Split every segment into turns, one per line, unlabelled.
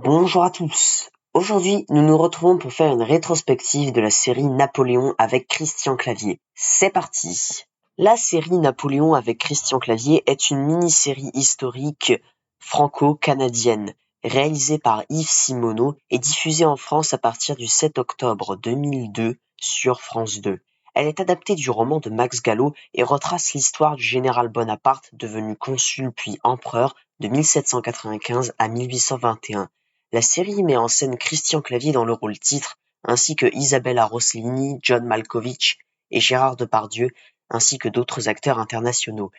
Bonjour à tous. Aujourd'hui, nous nous retrouvons pour faire une rétrospective de la série Napoléon avec Christian Clavier. C'est parti. La série Napoléon avec Christian Clavier est une mini-série historique franco-canadienne réalisée par Yves Simoneau et diffusée en France à partir du 7 octobre 2002 sur France 2. Elle est adaptée du roman de Max Gallo et retrace l'histoire du général Bonaparte devenu consul puis empereur de 1795 à 1821. La série met en scène Christian Clavier dans le rôle titre, ainsi que Isabella Rossellini, John Malkovich et Gérard Depardieu, ainsi que d'autres acteurs internationaux.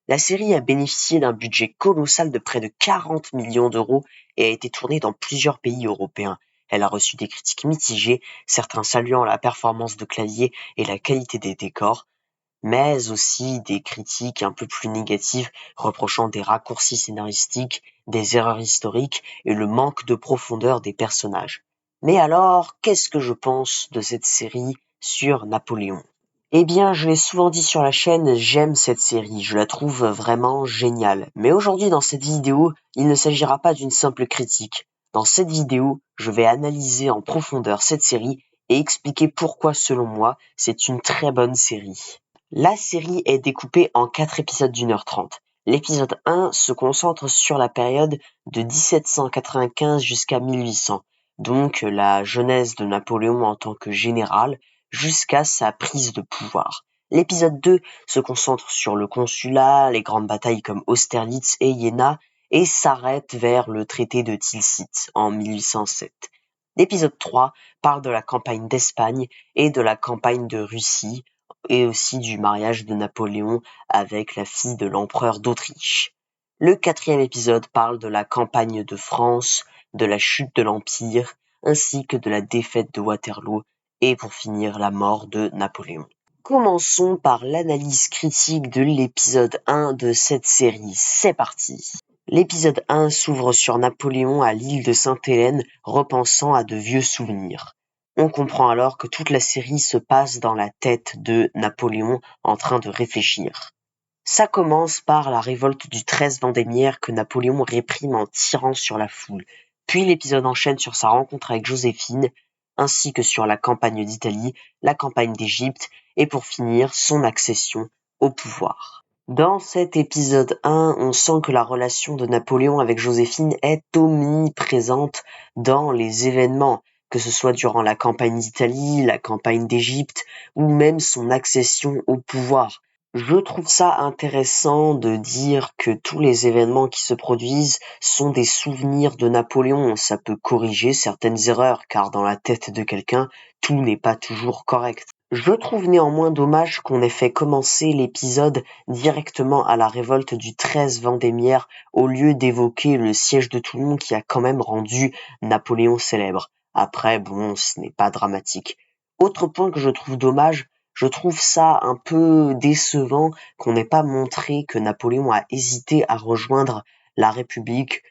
La série a bénéficié d'un budget colossal de près de 40 millions d'euros et a été tournée dans plusieurs pays européens. Elle a reçu des critiques mitigées, certains saluant la performance de Clavier et la qualité des décors, mais aussi des critiques un peu plus négatives reprochant des raccourcis scénaristiques, des erreurs historiques et le manque de profondeur des personnages. Mais alors, qu'est-ce que je pense de cette série sur Napoléon ? Eh bien, je l'ai souvent dit sur la chaîne, j'aime cette série, je la trouve vraiment géniale. Mais aujourd'hui, dans cette vidéo, il ne s'agira pas d'une simple critique. Dans cette vidéo, je vais analyser en profondeur cette série et expliquer pourquoi, selon moi, c'est une très bonne série. La série est découpée en 4 épisodes d'1h30. L'épisode 1 se concentre sur la période de 1795 jusqu'à 1800, donc la jeunesse de Napoléon en tant que général, jusqu'à sa prise de pouvoir. L'épisode 2 se concentre sur le consulat, les grandes batailles comme Austerlitz et Iéna, et s'arrête vers le traité de Tilsit en 1807. L'épisode 3 parle de la campagne d'Espagne et de la campagne de Russie, et aussi du mariage de Napoléon avec la fille de l'empereur d'Autriche. Le 4e épisode parle de la campagne de France, de la chute de l'Empire, ainsi que de la défaite de Waterloo, et pour finir la mort de Napoléon. Commençons par l'analyse critique de l'épisode 1 de cette série. C'est parti. L'épisode 1 s'ouvre sur Napoléon à l'île de Sainte-Hélène, repensant à de vieux souvenirs. On comprend alors que toute la série se passe dans la tête de Napoléon en train de réfléchir. Ça commence par la révolte du 13 Vendémiaire que Napoléon réprime en tirant sur la foule. Puis l'épisode enchaîne sur sa rencontre avec Joséphine, ainsi que sur la campagne d'Italie, la campagne d'Égypte, et pour finir, son accession au pouvoir. Dans cet épisode 1, on sent que la relation de Napoléon avec Joséphine est omniprésente dans les événements, que ce soit durant la campagne d'Italie, la campagne d'Égypte, ou même son accession au pouvoir. Je trouve ça intéressant de dire que tous les événements qui se produisent sont des souvenirs de Napoléon. Ça peut corriger certaines erreurs, car dans la tête de quelqu'un, tout n'est pas toujours correct. Je trouve néanmoins dommage qu'on ait fait commencer l'épisode directement à la révolte du 13 Vendémiaire au lieu d'évoquer le siège de Toulon qui a quand même rendu Napoléon célèbre. Après, bon, ce n'est pas dramatique. Autre point que je trouve dommage, je trouve ça un peu décevant qu'on n'ait pas montré que Napoléon a hésité à rejoindre la République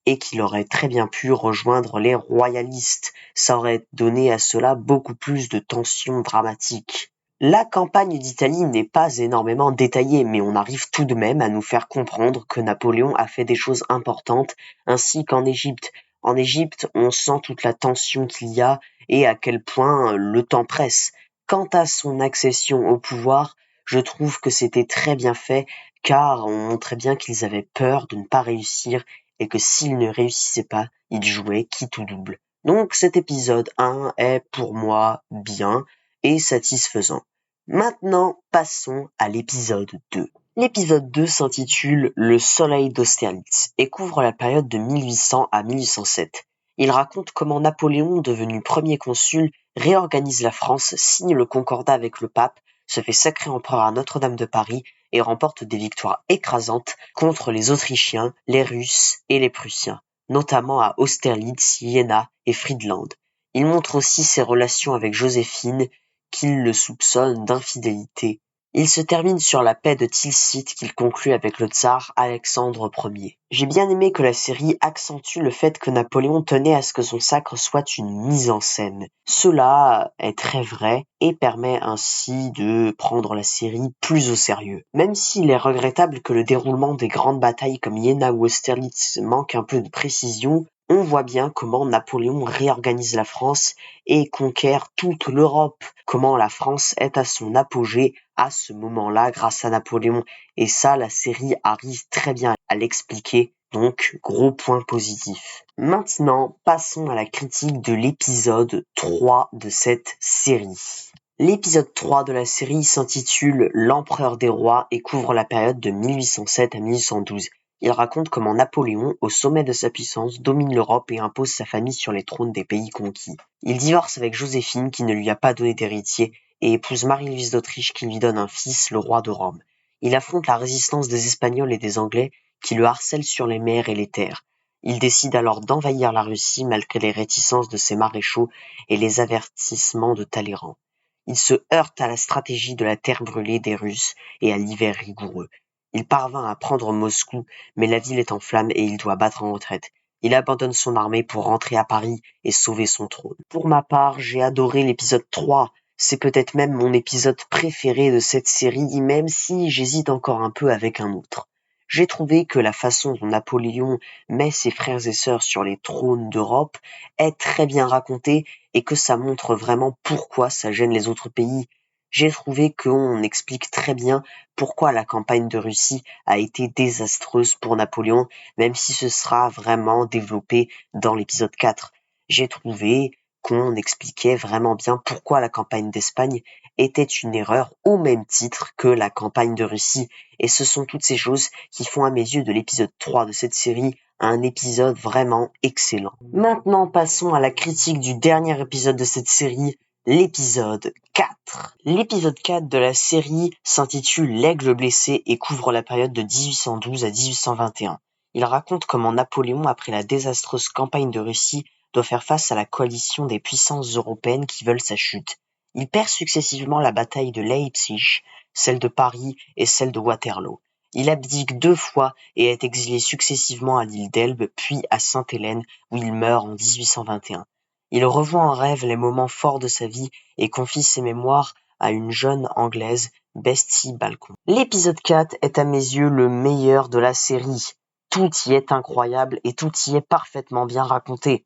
et qu'il aurait très bien pu rejoindre les royalistes. Ça aurait donné à cela beaucoup plus de tension dramatique. La campagne d'Italie n'est pas énormément détaillée, mais on arrive tout de même à nous faire comprendre que Napoléon a fait des choses importantes, ainsi qu'en Égypte. En Égypte, on sent toute la tension qu'il y a et à quel point le temps presse. Quant à son accession au pouvoir, je trouve que c'était très bien fait, car on montrait bien qu'ils avaient peur de ne pas réussir et que s'il ne réussissait pas, il jouait quitte ou double. Donc cet épisode 1 est pour moi bien et satisfaisant. Maintenant, passons à l'épisode 2. L'épisode 2 s'intitule Le soleil d'Austerlitz et couvre la période de 1800 à 1807. Il raconte comment Napoléon, devenu premier consul, réorganise la France, signe le concordat avec le pape, se fait sacrer empereur à Notre-Dame de Paris et remporte des victoires écrasantes contre les Autrichiens, les Russes et les Prussiens, notamment à Austerlitz, Iéna et Friedland. Il montre aussi ses relations avec Joséphine, qu'il le soupçonne d'infidélité. Il se termine sur la paix de Tilsit qu'il conclut avec le tsar Alexandre Ier. J'ai bien aimé que la série accentue le fait que Napoléon tenait à ce que son sacre soit une mise en scène. Cela est très vrai et permet ainsi de prendre la série plus au sérieux. Même s'il est regrettable que le déroulement des grandes batailles comme Iéna ou Austerlitz manque un peu de précision, On voit bien comment Napoléon réorganise la France et conquiert toute l'Europe, comment la France est à son apogée à ce moment-là grâce à Napoléon. Et ça, la série arrive très bien à l'expliquer, donc gros point positif. Maintenant, passons à la critique de l'épisode 3 de cette série. L'épisode 3 de la série s'intitule L'Empereur des rois et couvre la période de 1807 à 1812. Il raconte comment Napoléon, au sommet de sa puissance, domine l'Europe et impose sa famille sur les trônes des pays conquis. Il divorce avec Joséphine qui ne lui a pas donné d'héritier et épouse Marie-Louise d'Autriche qui lui donne un fils, le roi de Rome. Il affronte la résistance des Espagnols et des Anglais qui le harcèlent sur les mers et les terres. Il décide alors d'envahir la Russie malgré les réticences de ses maréchaux et les avertissements de Talleyrand. Il se heurte à la stratégie de la terre brûlée des Russes et à l'hiver rigoureux. Il parvint à prendre Moscou, mais la ville est en flammes et il doit battre en retraite. Il abandonne son armée pour rentrer à Paris et sauver son trône. Pour ma part, j'ai adoré l'épisode 3. C'est peut-être même mon épisode préféré de cette série, même si j'hésite encore un peu avec un autre. J'ai trouvé que la façon dont Napoléon met ses frères et sœurs sur les trônes d'Europe est très bien racontée et que ça montre vraiment pourquoi ça gêne les autres pays. J'ai trouvé qu'on explique très bien pourquoi la campagne de Russie a été désastreuse pour Napoléon, même si ce sera vraiment développé dans l'épisode 4. J'ai trouvé qu'on expliquait vraiment bien pourquoi la campagne d'Espagne était une erreur au même titre que la campagne de Russie. Et ce sont toutes ces choses qui font à mes yeux de l'épisode 3 de cette série un épisode vraiment excellent. Maintenant, passons à la critique du dernier épisode de cette série, l'épisode 4. L'épisode 4 de la série s'intitule L'Aigle blessé et couvre la période de 1812 à 1821. Il raconte comment Napoléon, après la désastreuse campagne de Russie, doit faire face à la coalition des puissances européennes qui veulent sa chute. Il perd successivement la bataille de Leipzig, celle de Paris et celle de Waterloo. Il abdique 2 fois et est exilé successivement à l'île d'Elbe puis à Sainte-Hélène où il meurt en 1821. Il revoit en rêve les moments forts de sa vie et confie ses mémoires à une jeune Anglaise, Bestie Balcon. L'épisode 4 est à mes yeux le meilleur de la série. Tout y est incroyable et tout y est parfaitement bien raconté.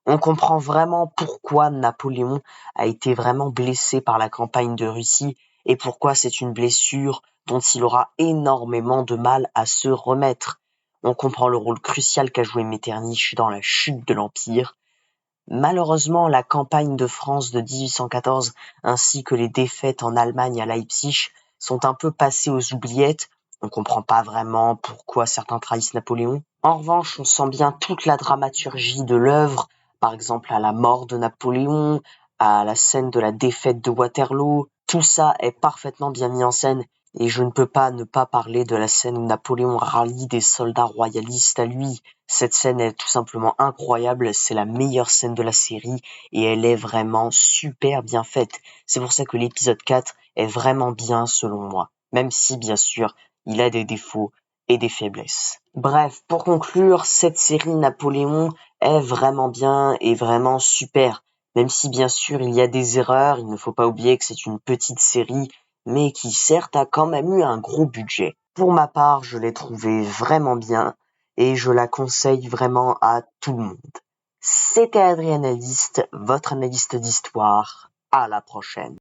On comprend vraiment pourquoi Napoléon a été vraiment blessé par la campagne de Russie et pourquoi c'est une blessure dont il aura énormément de mal à se remettre. On comprend le rôle crucial qu'a joué Metternich dans la chute de l'Empire. Malheureusement, la campagne de France de 1814 ainsi que les défaites en Allemagne à Leipzig sont un peu passées aux oubliettes. On comprend pas vraiment pourquoi certains trahissent Napoléon. En revanche, on sent bien toute la dramaturgie de l'œuvre, par exemple à la mort de Napoléon, à la scène de la défaite de Waterloo. Tout ça est parfaitement bien mis en scène et je ne peux pas ne pas parler de la scène où Napoléon rallie des soldats royalistes à lui. Cette scène est tout simplement incroyable, c'est la meilleure scène de la série et elle est vraiment super bien faite. C'est pour ça que l'épisode 4 est vraiment bien selon moi, même si bien sûr il a des défauts et des faiblesses. Bref, pour conclure, cette série Napoléon est vraiment bien et vraiment super. Même si bien sûr il y a des erreurs, il ne faut pas oublier que c'est une petite série, mais qui certes a quand même eu un gros budget. Pour ma part, je l'ai trouvée vraiment bien et je la conseille vraiment à tout le monde. C'était Adrien Analyste, votre analyste d'histoire. À la prochaine.